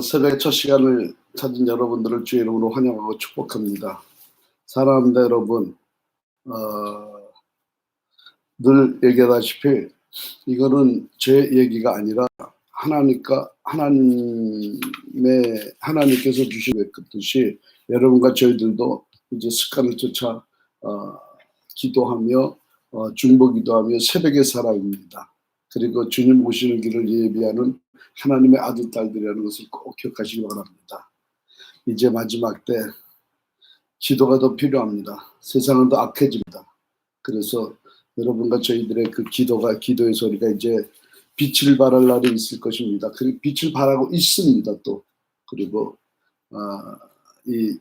새벽 첫 시간을 찾은 여러분들을 주의 이름으로 환영하고 축복합니다. 사랑합니다, 여러분. 늘 얘기하다시피 이거는 제 얘기가 아니라 하나님께서 주신 것듯이 여러분과 저희들도 이제 습관을 쫓아 기도하며 중보기도하며 새벽의 사람입니다. 그리고 주님 오시는 길을 예비하는 하나님의 아들 딸들이라는 것을 꼭 기억하시기 바랍니다. 이제 마지막 때 기도가 더 필요합니다. 세상은 더 악해집니다. 그래서 여러분과 저희들의 그 기도의 소리가 이제 빛을 발할 날이 있을 것입니다. 그리고 빛을 발하고 있습니다. 또 그리고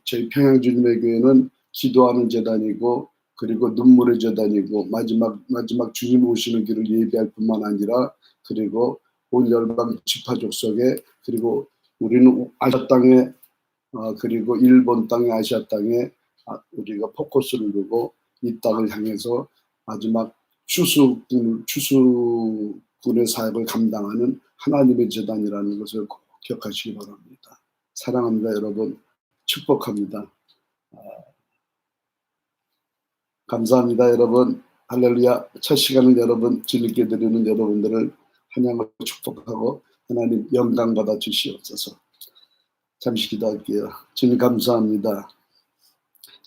저희 평양주님의 교회는 기도하는 재단이고 그리고 눈물의 재단이고 마지막 주님 오시는 길을 예비할 뿐만 아니라 그리고 온 열방 지파족 속에 그리고 우리는 아시아 땅에 그리고 일본 땅에 아시아 땅에 우리가 포커스를 두고 이 땅을 향해서 마지막 추수꾼의 사역을 감당하는 하나님의 재단이라는 것을 꼭 기억하시기 바랍니다. 사랑합니다, 여러분. 축복합니다. 감사합니다, 여러분. 할렐루야. 첫 시간을 주님께 드리는 여러분들을 환영하고 축복하고 하나님 영광 받아 주시옵소서. 잠시 기도할게요. 주님 감사합니다.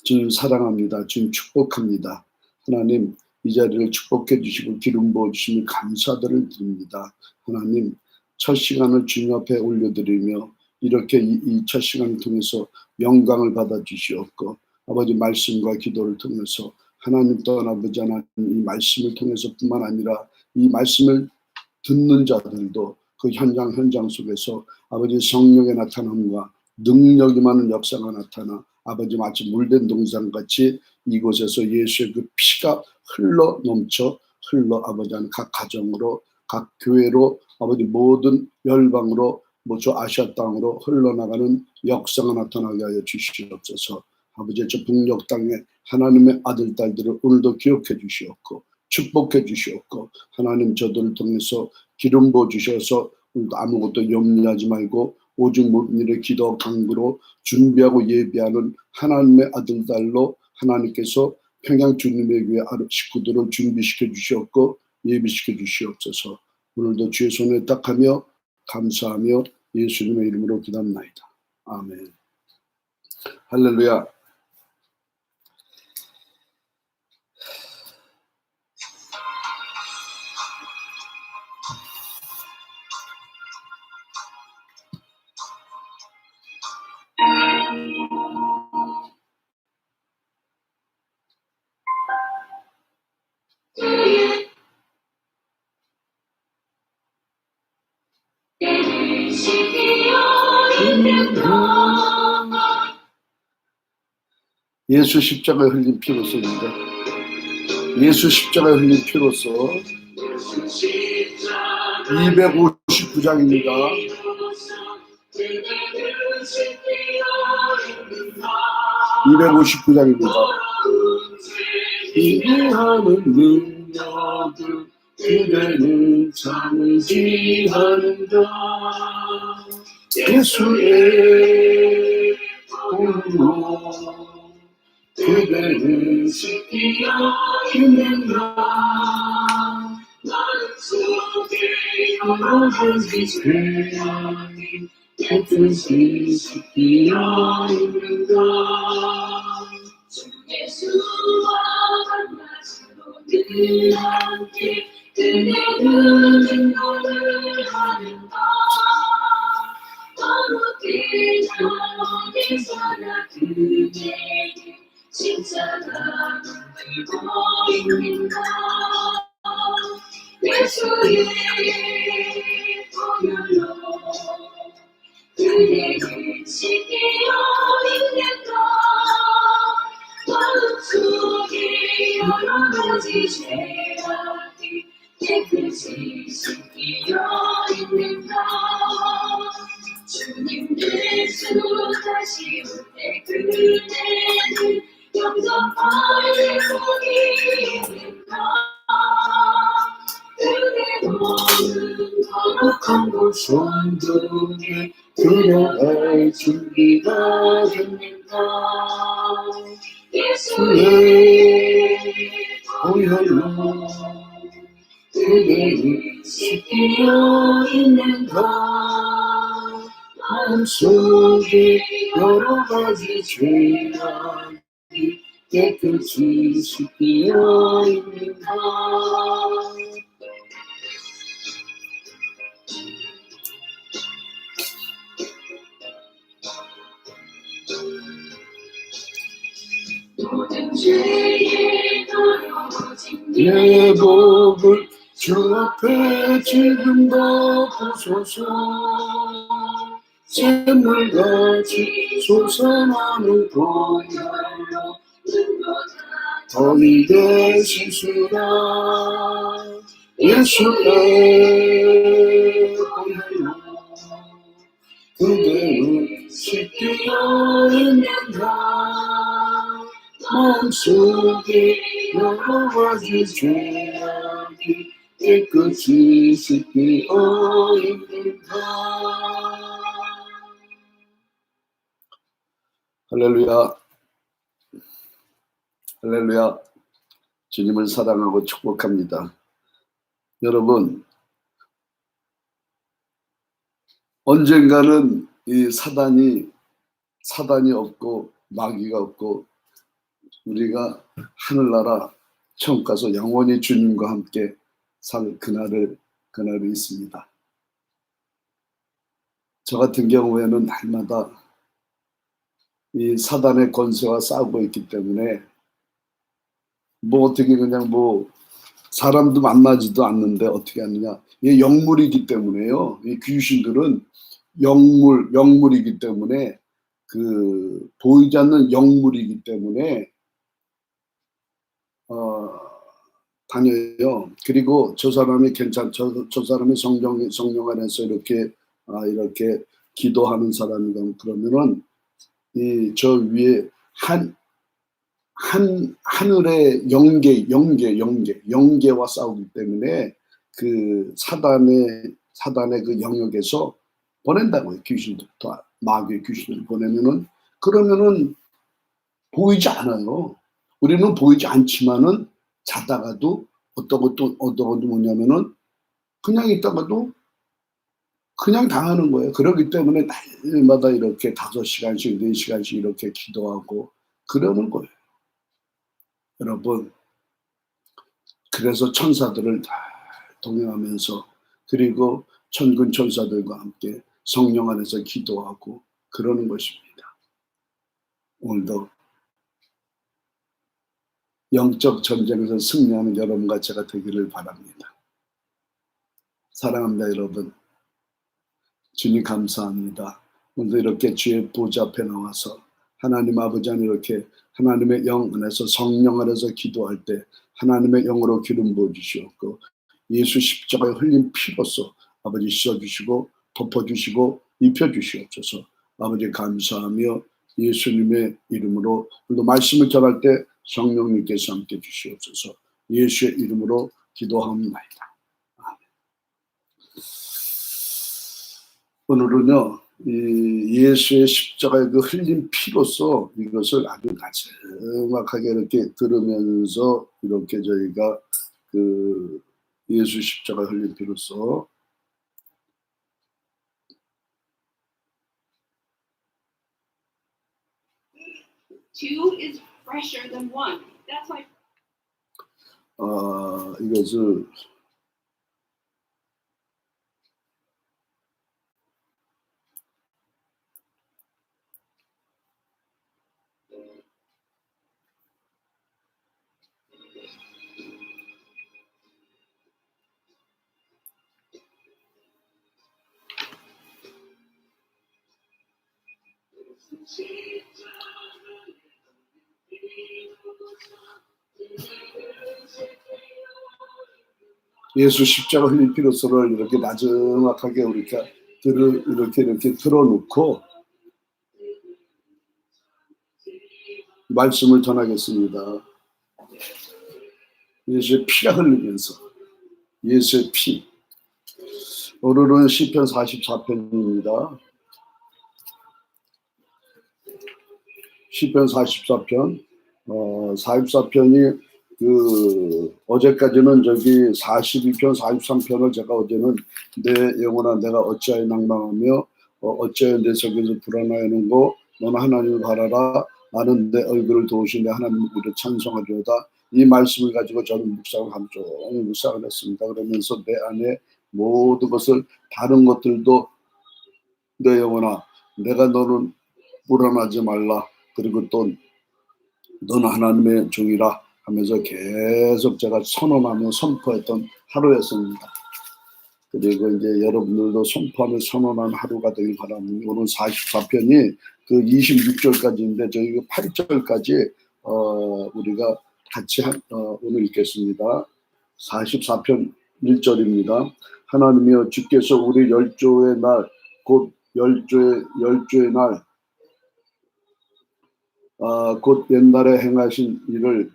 주님 사랑합니다. 주님 축복합니다. 하나님 이 자리를 축복해 주시고 기름 부어 주시니 감사들을 드립니다. 하나님 첫 시간을 주님 앞에 올려드리며 이렇게 이 첫 시간을 통해서 영광을 받아 주시옵고 아버지 말씀과 기도를 통해서 하나님 또한 아버지 하나님 이 말씀을 통해서 뿐만 아니라 이 말씀을 듣는 자들도 그 현장 속에서 아버지 성령의 나타남과 능력이 많은 역사가 나타나 아버지 마치 물된 동산같이 이곳에서 예수의 그 피가 흘러 아버지 하나님 각 가정으로 각 교회로 아버지 모든 열방으로 저 아시아 땅으로 흘러나가는 역사가 나타나게 하여 주시옵소서. 아버지 저 북녘 땅에 하나님의 아들 딸들을 오늘도 기억해 주시옵고 축복해 주시옵고 하나님 저들을 통해서 기름 부어 주셔서 아무것도 염려하지 말고 오직 모든 일에 기도 강구로 준비하고 예비하는 하나님의 아들 딸로 하나님께서 평양 주님의 교회 식구들을 준비시켜 주시옵고 예비시켜 주시옵소서. 오늘도 주의 손에 딱하며 감사하며 예수님의 이름으로 기도합나이다. 아멘. 할렐루야. 예수 십자가에 흘린 피로서입니다. 예수 십자가에 흘린 피로서 259장입니다. 259장입니다. 이해하는 능력을 그대는 참지하는가 예수의 몸으로 그대는 지키려 힘낸다 나는 속에 여러 가지 죄악이 깨끗이 지키려 힘낸다 주 예수와 만나시고 늘 함께 그대는 행동을 하는가 어디 저기 살아 그대에게 십자가 들고 있는가 예수의 보혈로 그대를 지키려 있는가 마음 속에 여러 가지 죄악이 깨끗이 씻기려 있는가 주님 예수 다시 올 때 그대는 영접할 복이 있는가 그대 몸은 거룩한 곳성전에 들어갈 준비가 됩니다. 예수의 보혈로 그대를 씻기려 있는가. 마음속에 여러 가지 죄악이 깨끗이 씻기려 있는가. 모든 죄에 더러워진 내 복을 주 앞에 지금도 부소서. 샘물같이 솟아나는 보혈로 더이게 씻으라. 예수의 보혈로 그대를 씻기려 있는가. 마음속에 여러 가지 죄악이 깨끗이 씻기려 있는가. 할렐루야. 할렐루야. 주님을 사랑하고 축복합니다. 여러분, 언젠가는 이 사단이 없고 마귀가 없고 우리가 하늘나라 천국 가서 영원히 주님과 함께 살 그날이 있습니다. 저 같은 경우에는 날마다 이 사단의 권세와 싸우고 있기 때문에 어떻게 그냥 사람도 만나지도 않는데 어떻게 하느냐. 이게 영물이기 때문에요. 이 귀신들은 영물이기 때문에 보이지 않는 영물이기 때문에 다녀요. 그리고 저 사람이 저 사람이 성령 안에서 이렇게 기도하는 사람이다 그러면은 저 위에 하늘의 영계와 싸우기 때문에 그 사단의 그 영역에서 보낸다고요. 귀신들, 마귀의 귀신을 보내면은, 그러면은 보이지 않아요. 우리는 보이지 않지만은 자다가도 어떤 것도 뭐냐면은 그냥 있다가도 그냥 당하는 거예요. 그렇기 때문에 날마다 이렇게 5시간씩 4시간씩 이렇게 기도하고 그러는 거예요. 여러분, 그래서 천사들을 다 동행하면서, 그리고 천군 천사들과 함께 성령 안에서 기도하고 그러는 것입니다. 오늘도 영적 전쟁에서 승리하는 여러분과 제가 되기를 바랍니다. 사랑합니다, 여러분. 주님 감사합니다. 오늘도 이렇게 주의 보좌 앞에 나와서 하나님 아버지 안에 이렇게 하나님의 영 안에서 성령 안에서 기도할 때 하나님의 영으로 기름 부어주시옵고 예수 십자가에 흘린 피로써 아버지 씻어주시고 덮어주시고 입혀주시옵소서. 아버지 감사하며 예수님의 이름으로 오늘도 말씀을 전할 때 성령님께서 함께 주시옵소서. 예수의 이름으로 기도합니다. 오늘은요, 이 예수의 십자가의 그 흘린 피로써 이것을 아주 나지막하게 이렇게 들으면서 이렇게 저희가 그 예수 십자가 흘린 피로써 Two is fresher than one. That's why. 이것을 예수 십자가 흘린 피로서를 이렇게 나지막하게 우리가 이렇게 틀어놓고 말씀을 전하겠습니다. 예수의 피가 흘리면서, 예수의 피. 오늘은 시편 44편입니다. 시편 44편. 44편이 어제까지는 42편, 43편을 제가 어제는 내 영혼아 내가 어찌하여 낭망하며 어찌하여 내 속에서 불안하여는고 너는 하나님을 바라라 나는 내 얼굴을 도우신 내 하나님을 찬송하리로다. 이 말씀을 가지고 저는 묵상을 하루 종일 묵상을 했습니다. 그러면서 내 안에 모든 것을 다른 것들도 내 영혼아 내가 너는 불안하지 말라 그리고 또 너는 하나님의 종이라 하면서 계속 제가 선언하며 선포했던 하루였습니다. 그리고 이제 여러분들도 선포하며 선언한 하루가 되길 바랍니다. 오늘 44편이 26절까지인데 저희 8절까지 우리가 같이 오늘 읽겠습니다. 44편 1절입니다. 하나님이여 주께서 우리 열조의 날 곧 열조의 날 곧 옛날에 행하신 일을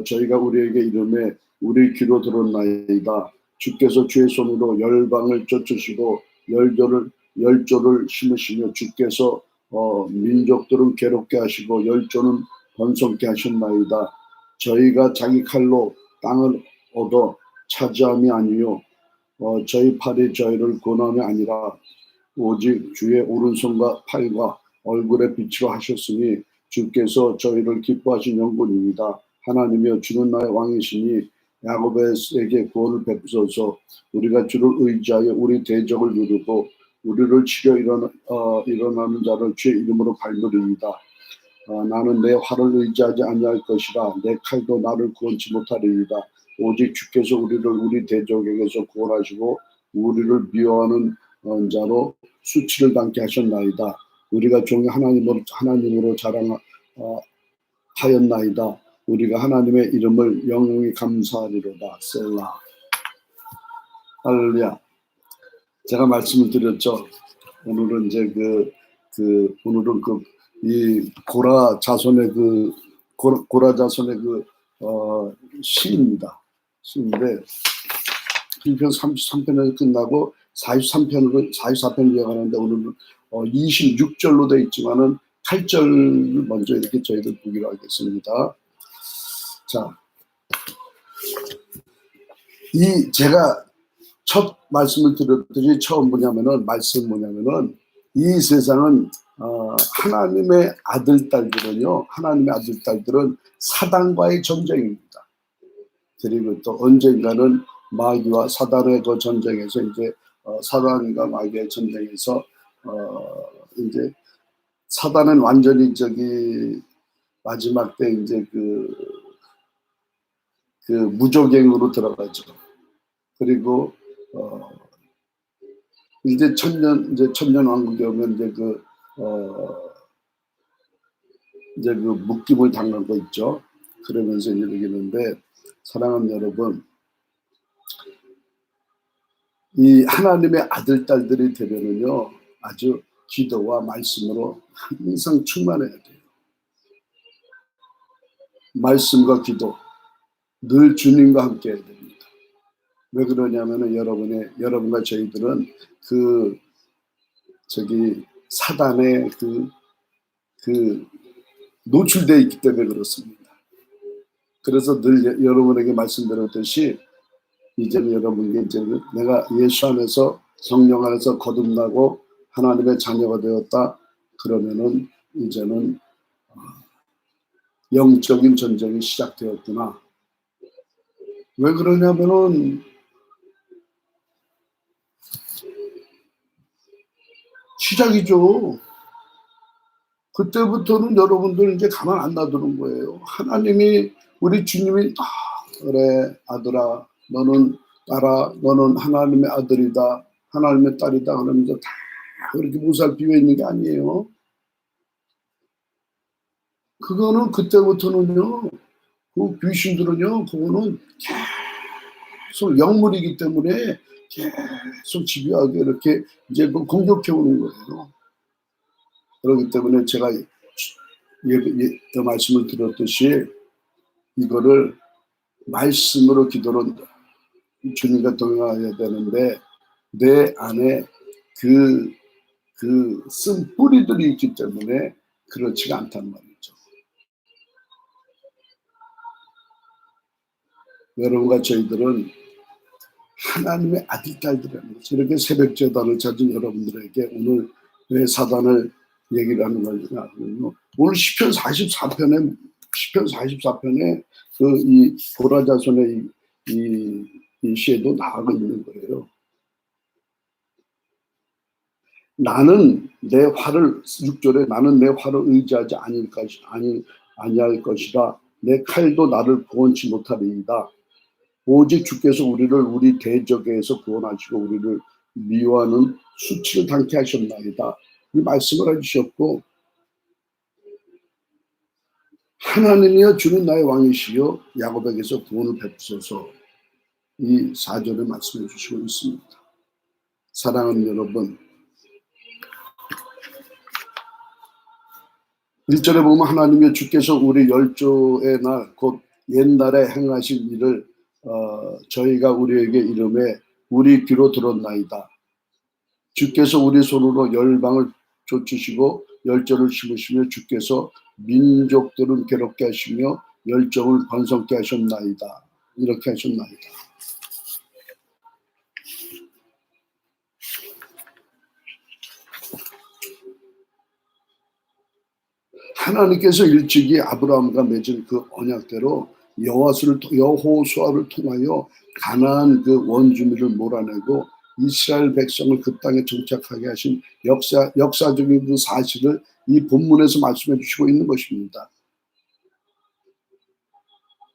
저희가 우리에게 이름에 우리 귀로 들었나이다. 주께서 주의 손으로 열방을 쫓으시고 열조를 심으시며 주께서 민족들은 괴롭게 하시고 열조는 번성케 하셨나이다. 저희가 자기 칼로 땅을 얻어 차지함이 아니요 저희 팔이 저희를 권함이 아니라 오직 주의 오른손과 팔과 얼굴에 빛으로 하셨으니 주께서 저희를 기뻐하신 영광입니다. 하나님이여 주는 나의 왕이시니 야곱에게 구원을 베푸소서. 우리가 주를 의지하여 우리 대적을 누르고 우리를 치려 일어나는 자를 주의 이름으로 밟으리이다. 나는 내 활을 의지하지 아니할 것이라 내 칼도 나를 구원치 못하리이다. 오직 주께서 우리를 우리 대적에게서 구원하시고 우리를 미워하는 자로 수치를 당케 하셨나이다. 우리가 종이 하나님으로 자랑하였나이다. 우리가 하나님의 이름을 영원히 감사하리로다. 셀라. 할렐루야. 제가 말씀을 드렸죠. 오늘은 이제 오늘은 이 고라 자손의 시입니다. 시인데 1편 33편에서 끝나고 44편을 이어가는데 오늘은 26절로 되어 있지만은 8절 먼저 이렇게 저희들 보기로 하겠습니다. 자, 제가 첫 말씀을 드렸더니 처음 뭐냐면은 이 세상은 하나님의 아들딸들은 사단과의 전쟁입니다. 그리고 또 언젠가는 마귀와 사단의 그 전쟁에서 이제 사단과 마귀의 전쟁에서 이제 사단은 완전히 마지막 때 이제 무적행으로 들어가죠. 그리고 이제 천년 왕국에 오면 이제 묶임을 당하고 있죠. 그러면서 이러기는데 사랑하는 여러분, 이 하나님의 아들 딸들이 되면은요 아주 기도와 말씀으로 항상 충만해야 돼요. 말씀과 기도 늘 주님과 함께 해야 됩니다. 왜 그러냐면은 여러분과 저희들은 사단의 노출되어 있기 때문에 그렇습니다. 그래서 늘 여러분에게 말씀드렸듯이 이제는 여러분에게 내가 예수 안에서 성령 안에서 거듭나고 하나님의 자녀가 되었다. 그러면은 이제는 영적인 전쟁이 시작되었구나. 왜 그러냐면은 시작이죠. 그때부터는 여러분들 이제 가만 안 놔두는 거예요. 하나님이 우리 주님이 그래 아들아 너는 하나님의 아들이다 하나님의 딸이다 그러면서 다 그렇게 보살피고 있는 게 아니에요. 그거는 그때부터는요 그 귀신들은요 그거는 계속 영물이기 때문에 계속 집요하게 이렇게 이제 공격해 오는 거예요. 그렇기 때문에 제가 말씀을 드렸듯이 이거를 말씀으로 기도를 주님과 동행해야 되는데 내 안에 쓴 뿌리들이 있기 때문에 그렇지가 않단 말이죠. 여러분과 저희들은 하나님의 아들, 딸들이라는 거죠. 이렇게 새벽 제단을 찾은 여러분들에게 오늘 왜 사단을 얘기를 하는 거냐면요. 오늘 시편 44편에 이 고라자손의 이 시에도 나오고 있는 거예요. 나는 내 활을 6절에 나는 내 활을 의지하지 아니할 것이라 내 칼도 나를 구원치 못하리이다. 오직 주께서 우리를 우리 대적에서 구원하시고 우리를 미워하는 수치를 당케 하셨나이다. 이 말씀을 해주셨고 하나님이여 주는 나의 왕이시여 야곱에게서 구원을 베푸소서 이 4절에 말씀해 주시고 있습니다. 사랑하는 여러분 1절에 보면 하나님의 주께서 우리 열조의 날 곧 옛날에 행하신 일을 저희가 우리에게 이름에 우리 귀로 들었나이다. 주께서 우리 손으로 열방을 쫓으시고 열조를 심으시며 주께서 민족들은 괴롭게 하시며 열정을 번성케 하셨나이다. 이렇게 하셨나이다. 하나님께서 일찍이 아브라함과 맺은 그 언약대로 여호수아를 통하여 가나안 그 원주민을 몰아내고 이스라엘 백성을 그 땅에 정착하게 하신 역사적인 그 사실을 이 본문에서 말씀해 주시고 있는 것입니다.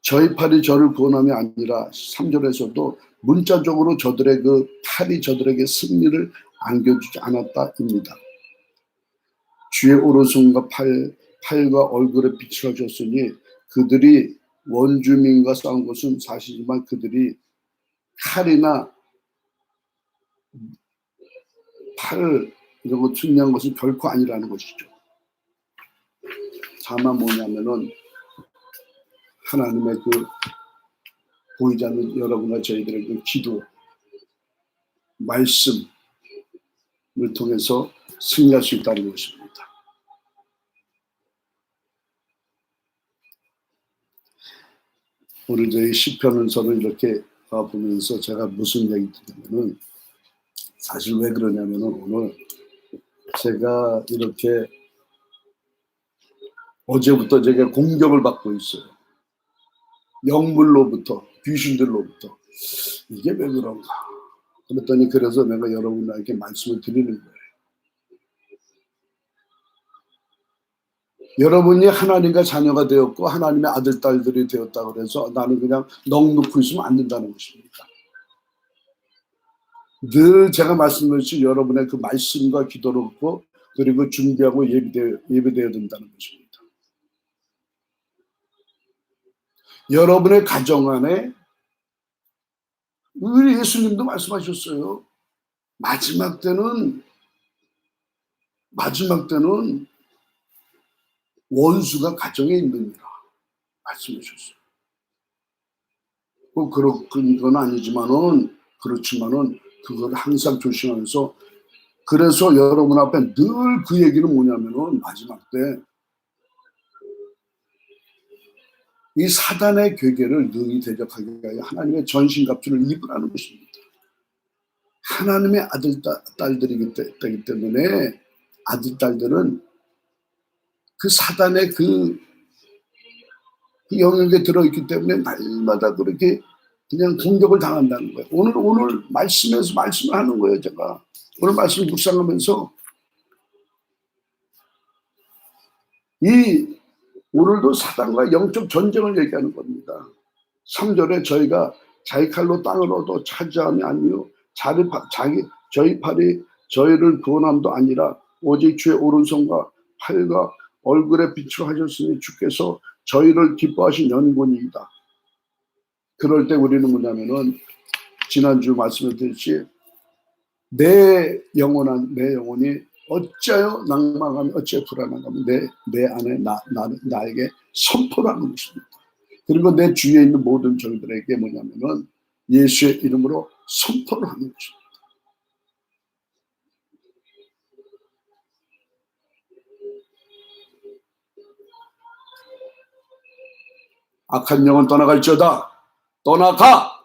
저희 팔이 저를 구원함이 아니라 3절에서도 문자적으로 저들의 그 팔이 저들에게 승리를 안겨주지 않았다입니다. 주의 오른손과 팔과 얼굴에 빛을 하셨으니 그들이 원주민과 싸운 것은 사실이지만 그들이 칼이나 팔 이런 거 승리한 것은 결코 아니라는 것이죠. 다만 뭐냐면은 하나님의 그 보이지 않는 여러분과 저희들의 그 기도 말씀을 통해서 승리할 수 있다는 것입니다. 오늘 저희 시편서를 이렇게 보면서 제가 무슨 얘기 드리냐면은 사실 왜 그러냐면은 오늘 제가 이렇게 어제부터 제가 공격을 받고 있어요. 영물로부터 귀신들로부터 이게 왜 그런가 그랬더니 그래서 내가 여러분에게 말씀을 드리는 거예요. 여러분이 하나님과 자녀가 되었고 하나님의 아들 딸들이 되었다고 그래서 나는 그냥 넋놓고 있으면 안 된다는 것입니다. 늘 제가 말씀드렸듯이 여러분의 그 말씀과 기도를 얻고 그리고 준비하고 예배되어야 된다는 것입니다. 여러분의 가정 안에 우리 예수님도 말씀하셨어요. 마지막 때는 원수가 가정에 있느니라 말씀하셨어요. 뭐 그런 건 아니지만은 그렇지만은 그걸 항상 조심하면서 그래서 여러분 앞에 늘 그 얘기는 뭐냐면은 마지막 때 이 사단의 괴계를 능히 대적하게 하여 하나님의 전신갑주를 입으라는 것입니다. 하나님의 아들 딸들이기 때문에 아들 딸들은 그 사단의 그 영역에 들어있기 때문에 날마다 그렇게 그냥 공격을 당한다는 거예요. 오늘 말씀에서 말씀을 하는 거예요. 제가 오늘 말씀 묵상하면서 오늘도 사단과 영적 전쟁을 얘기하는 겁니다. 3절에 저희가 자기 칼로 땅을 얻어 차지함이 아니요 저희 팔이 저희를 구원함도 아니라 오직 주의 오른손과 팔과 얼굴에 빛을 하셨으니 주께서 저희를 기뻐하신 연고니이다. 그럴 때 우리는 뭐냐면은 지난주 말씀드렸듯이 내 영혼이 어찌하여 낭망하며 어찌하여 불안하며 내 안에 나에게 선포를 하는 것입니다. 그리고 내 주위에 있는 모든 저희들에게 뭐냐면은 예수의 이름으로 선포를 하는 것입니다. 악한 영은 떠나갈지어다.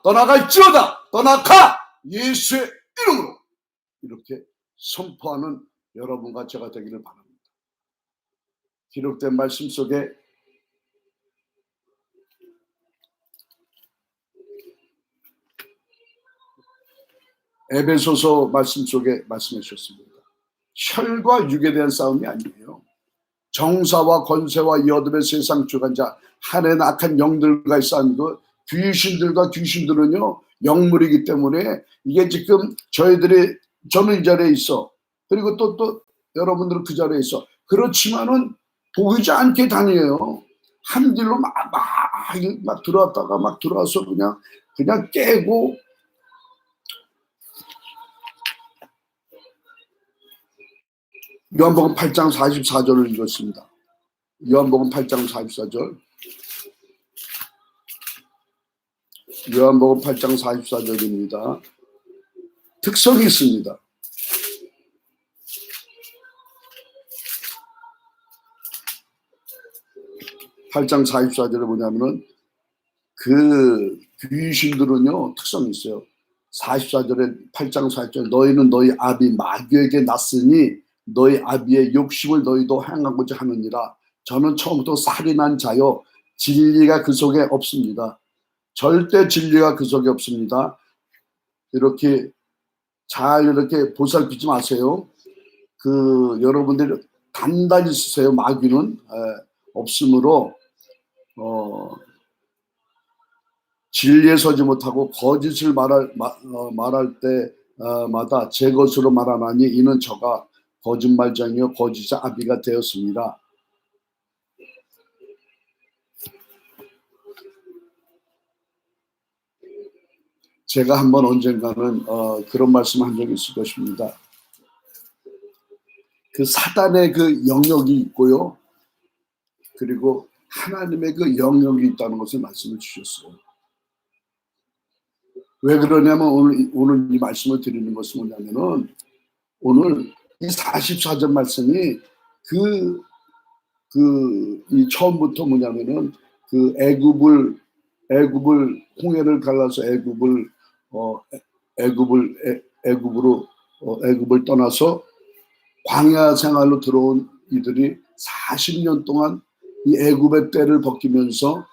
떠나갈지어다. 떠나가. 예수의 이름으로. 이렇게 선포하는 여러분과 제가 되기를 바랍니다. 기록된 말씀 속에 에베소서 말씀 속에 말씀해 주셨습니다. 혈과 육에 대한 싸움이 아니에요. 정사와 권세와 이 어둠의 세상 주관자 하늘의 악한 영들과의 싸움이고, 귀신들은요 영물이기 때문에 이게 지금 저는 이 자리에 있어, 그리고 또 여러분들은 그 자리에 있어. 그렇지만은 보이지 않게 다녀요. 한 길로 막 들어왔다가 막 들어와서 그냥 깨고, 요한복음 8장 44절을 읽었습니다. 요한복음 8장 44절. 요한복음 8장 44절입니다. 특성이 있습니다. 8장 44절에 뭐냐면은 그 귀신들은요 특성이 있어요. 44절에 8장 44절, 너희는 너희 아비 마귀에게 났으니 너희 아비의 욕심을 너희도 행하고자 하느니라. 저는 처음부터 살인한 자요, 진리가 그 속에 없습니다. 절대 진리가 그 속에 없습니다. 이렇게 잘 이렇게 보살피지 마세요. 여러분들이 단단히 쓰세요. 마귀는 없으므로 진리에 서지 못하고 거짓을 말할 때마다 제 것으로 말하나니 이는 저가 거짓말장이요 거짓의 아비가 되었습니다. 제가 한번 언젠가는 그런 말씀을 한 적이 있을 것입니다. 그 사단의 그 영역이 있고요, 그리고 하나님의 그 영역이 있다는 것을 말씀을 주셨어요. 왜 그러냐면 오늘 이 말씀을 드리는 것은 뭐냐면은, 오늘 이 44절 말씀이 이 처음부터 뭐냐면은 그 애굽을 홍해를 갈라서 애굽을 떠나서 광야 생활로 들어온 이들이 40년 동안 이 애굽의 떼를 벗기면서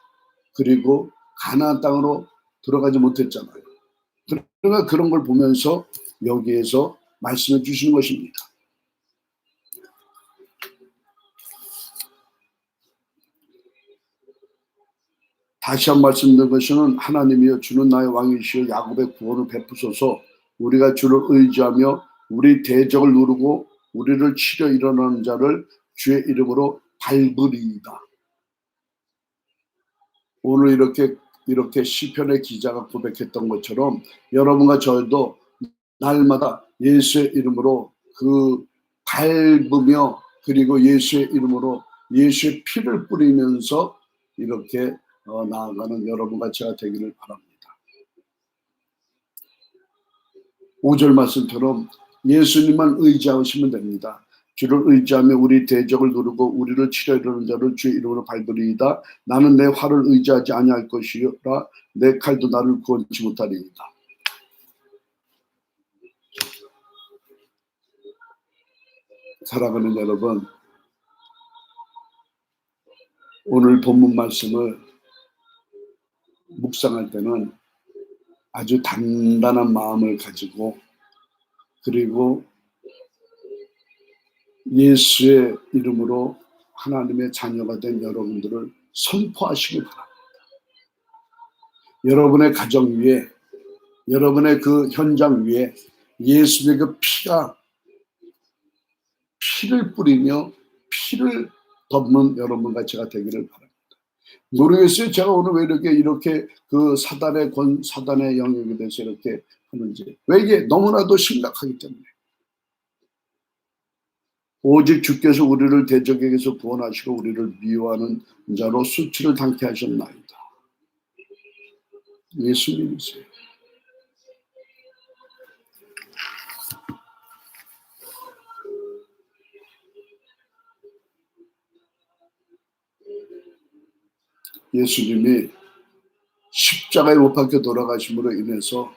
그리고 가나안 땅으로 들어가지 못했잖아요. 그러니까 그런 걸 보면서 여기에서 말씀해 주시는 것입니다. 다시 한 말씀드린 것은, 하나님이여 주는 나의 왕이시여 야곱의 구원을 베푸소서. 우리가 주를 의지하며 우리 대적을 누르고 우리를 치려 일어나는 자를 주의 이름으로 밟으리이다. 오늘 이렇게 시편의 기자가 고백했던 것처럼 여러분과 저도 날마다 예수의 이름으로 밟으며, 그리고 예수의 이름으로 예수의 피를 뿌리면서 이렇게 나아가는 여러분과 제가 되기를 바랍니다. 5절 말씀처럼 예수님만 의지하시면 됩니다. 주를 의지하며 우리 대적을 누르고 우리를 치려 이르는 자를 주의 이름으로 밟으리이다. 나는 내 활을 의지하지 아니할 것이라 내 칼도 나를 구원치 못하리이다. 사랑하는 여러분, 오늘 본문 말씀을 묵상할 때는 아주 단단한 마음을 가지고, 그리고 예수의 이름으로 하나님의 자녀가 된 여러분들을 선포하시기 바랍니다. 여러분의 가정 위에, 여러분의 그 현장 위에 예수의 그 피를 뿌리며 피를 덮는 여러분과 제가 되기를 바랍니다. 모르겠어요. 제가 오늘 왜 이렇게 그 사단의 영역에 대해서 이렇게 하는지. 왜 이게 너무나도 심각하기 때문에. 오직 주께서 우리를 대적에게서 구원하시고 우리를 미워하는 자로 수치를 당케 하셨나이다. 예수님이세요. 예수님이 십자가에 못 박혀 돌아가심으로 인해서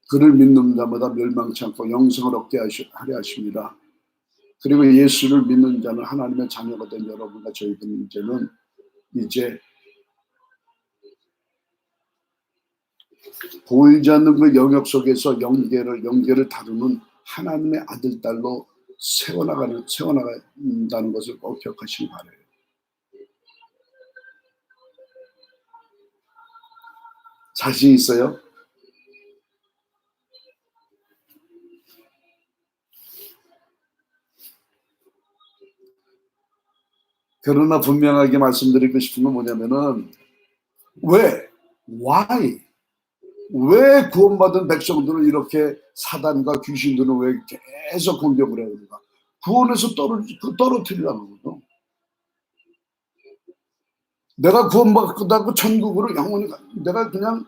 그를 믿는 자마다 멸망치 않고 영생을 얻게 하려 하십니다. 그리고 예수를 믿는 자는 하나님의 자녀가 된 여러분과 저희들은 이제 보이지 않는 그 영역 속에서 영계를 다루는 하나님의 아들, 딸로 세워나간다는 것을 꼭 기억하시기 바라요. 자신 있어요? 그러나 분명하게 말씀드리고 싶은 건 뭐냐면은 why? 왜 구원받은 백성들은 이렇게 사단과 귀신들은 왜 계속 공격을 해야 되는가? 구원에서 떨어뜨리라는 거죠. 내가 구원받고 천국으로 영원히 내가 그냥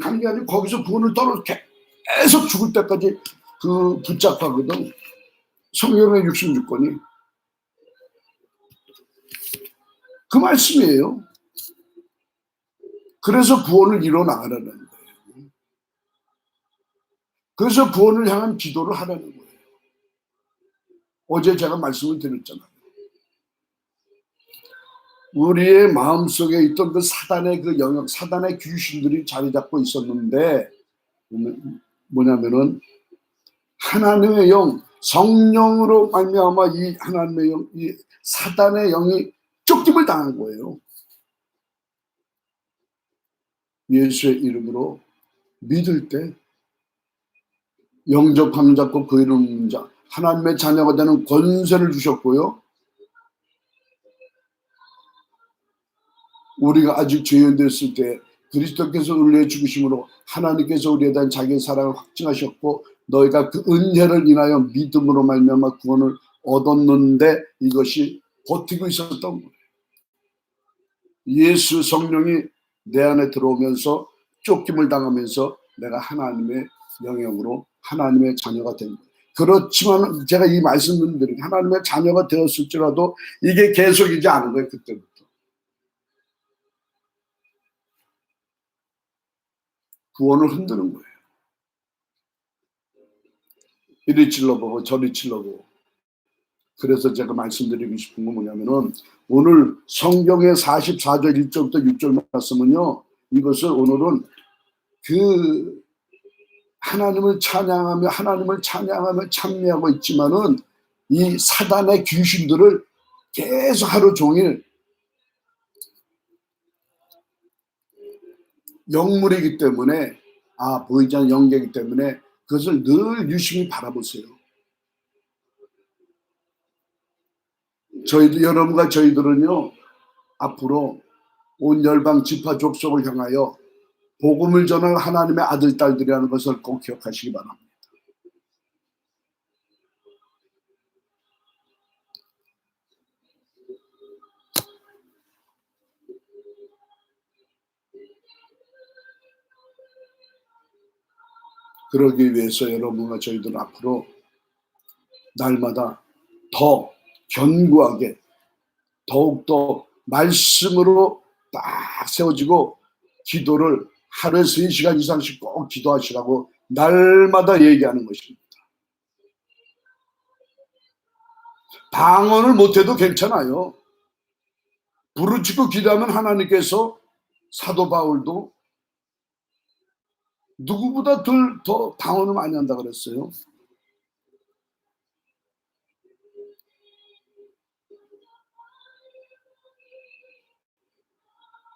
간 게 아니고 거기서 구원을 계속 죽을 때까지 붙잡하거든. 성경의 66권이 그 말씀이에요. 그래서 구원을 이뤄나가라는 거예요. 그래서 구원을 향한 기도를 하라는 거예요. 어제 제가 말씀을 드렸잖아요. 우리의 마음속에 있던 그 사단의 그 영역, 사단의 귀신들이 자리 잡고 있었는데 뭐냐면은 하나님의 영, 성령으로 말미암아 이 하나님의 영, 이 사단의 영이 쫓김을 당한 거예요. 예수의 이름으로 믿을 때 영접함 잡고 그 이름 자 하나님의 자녀가 되는 권세를 주셨고요. 우리가 아직 죄인되었을 때 그리스도께서 우리의 죽으심으로 하나님께서 우리에 대한 자기의 사랑을 확증하셨고 너희가 그 은혜를 인하여 믿음으로 말미암아 구원을 얻었는데 이것이 버티고 있었던 거예요. 예수 성령이 내 안에 들어오면서 쫓김을 당하면서 내가 하나님의 영역으로 하나님의 자녀가 된 거예요. 그렇지만 제가 이 말씀을 드린 하나님의 자녀가 되었을지라도 이게 계속이지 않은 거예요. 그때부터. 구원을 흔드는 거예요. 이리 찔러보고 저리 찔러보고. 그래서 제가 말씀드리고 싶은 건 뭐냐면은 오늘 성경의 44절 1절부터 6절 말씀은요. 이것을 오늘은 하나님을 찬양하며 찬미하고 있지만은 이 사단의 귀신들을 계속 하루 종일 영물이기 때문에 보이지 않는 영계이기 때문에 그것을 늘 유심히 바라보세요. 여러분과 저희들은요 앞으로 온 열방 지파 족속을 향하여 복음을 전할 하나님의 아들 딸들이라는 것을 꼭 기억하시기 바랍니다. 그러기 위해서 여러분과 저희들은 앞으로 날마다 더 견고하게 더욱더 말씀으로 딱 세워지고 기도를 하루에 3시간 이상씩 꼭 기도하시라고 날마다 얘기하는 것입니다. 방언을 못해도 괜찮아요. 부르짖고 기도하면 하나님께서 사도 바울도 누구보다 더 방언을 많이 한다 그랬어요.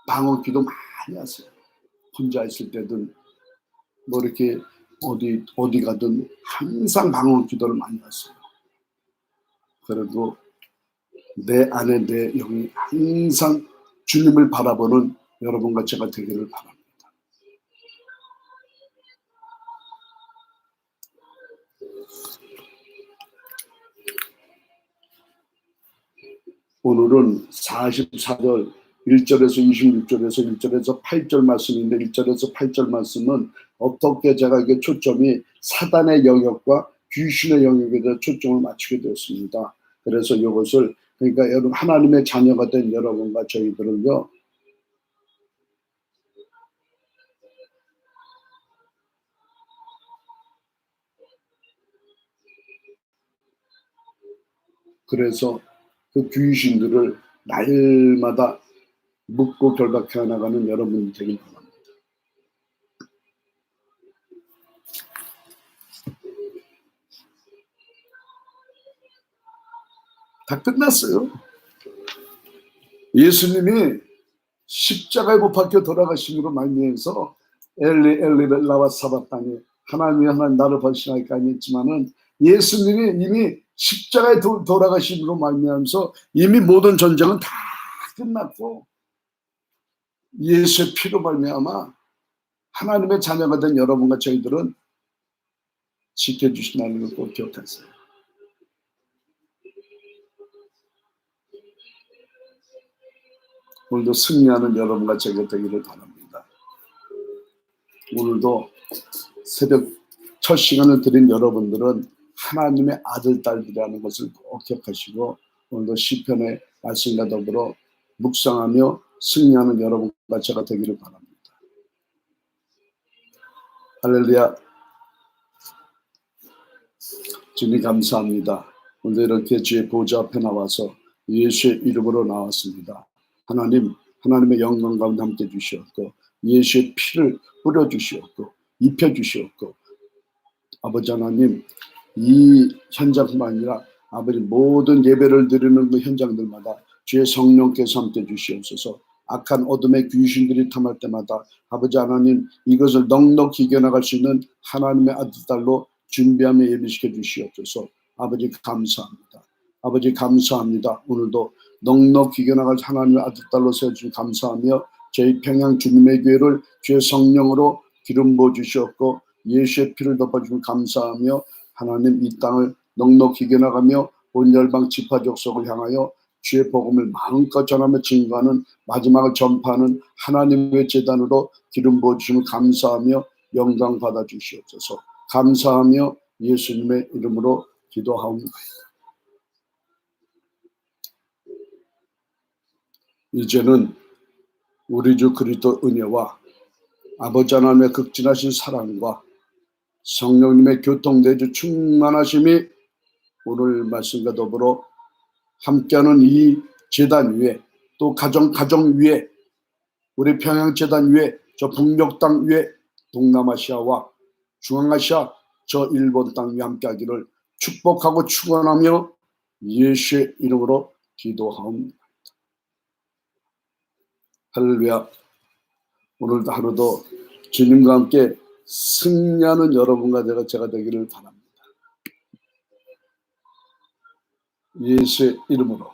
방언 기도 많이 하세요. 혼자 있을 때든 뭐 이렇게 어디 가든 항상 방언 기도를 많이 하세요. 그리고 내 안에 내 영이 항상 주님을 바라보는 여러분과 제가 되기를 바랍니다. 오늘은 44절 1절에서 26절에서 1절에서 8절 말씀인데 1절에서 8절 말씀은 어떻게 제가 이게 초점이 사단의 영역과 귀신의 영역에 대해 초점을 맞추게 되었습니다. 그래서 이것을 그러니까 여러분, 하나님의 자녀가 된 여러분과 저희들은요, 그래서 그 귀신들을 날마다 묻고 결박해 나가는 여러분이 되길 바랍니다. 다 끝났어요. 예수님이 십자가에 못 박혀 돌아가심으로 말미암아서 엘리 라와 사바타니, 하나님 나를 벌신할까 했지만은, 예수님이 이미 십자가에 돌아가심으로 말미암아서 이미 모든 전쟁은 다 끝났고, 예수의 피로 말미암아 하나님의 자녀가 된 여러분과 저희들은 지켜주신다는 걸 꼭 기억하세요. 오늘도 승리하는 여러분과 저희가 되기를 바랍니다. 오늘도 새벽 첫 시간을 드린 여러분들은 하나님의 아들, 딸들이라는 것을 꼭 기억하시고, 오늘도 시편의 말씀과 더불어 묵상하며 승리하는 여러분과 제가 되기를 바랍니다. 할렐루야. 주님 감사합니다. 오늘 이렇게 주의 보좌 앞에 나와서 예수의 이름으로 나왔습니다. 하나님의 영광 가운데 함께 주시옵고, 예수의 피를 뿌려주시옵고 입혀주시옵고, 아버지 하나님, 이 현장뿐만 아니라 아버지 모든 예배를 드리는 그 현장들마다 주의 성령께서 함께 주시옵소서. 악한 어둠의 귀신들이 탐할 때마다 아버지 하나님, 이것을 넉넉히 이겨나갈 수 있는 하나님의 아들, 딸로 준비하며 예비시켜 주시옵소서. 아버지 감사합니다. 아버지 감사합니다. 오늘도 넉넉히 이겨나갈 하나님의 아들, 딸로 세워주신 감사하며, 저희 평양 주님의 교회를 주의 성령으로 기름 부어 주시옵고 예수의 피를 덮어주신 감사하며, 하나님 이 땅을 넉넉히 이겨나가며 온 열방 지파 족속을 향하여 주의 복음을 마음껏 전하며 증거하는, 마지막을 전파하는 하나님의 제단으로 기름 부어주심을 감사하며 영광 받아 주시옵소서. 감사하며 예수님의 이름으로 기도하옵나이다. 이제는 우리 주 그리스도 은혜와 아버지 하나님의 극진하신 사랑과 성령님의 교통대주 충만하심이 오늘 말씀과 더불어 함께하는 이 제단 위에, 또 가정 위에, 우리 평양제단 위에, 저 북녘 땅 위에, 동남아시아와 중앙아시아 저 일본 땅 위에 함께하기를 축복하고 축원하며 예수의 이름으로 기도하옵니다. 할렐루야. 오늘도 하루도 주님과 함께 승리하는 여러분과 제가 되기를 바랍니다. 예수의 이름으로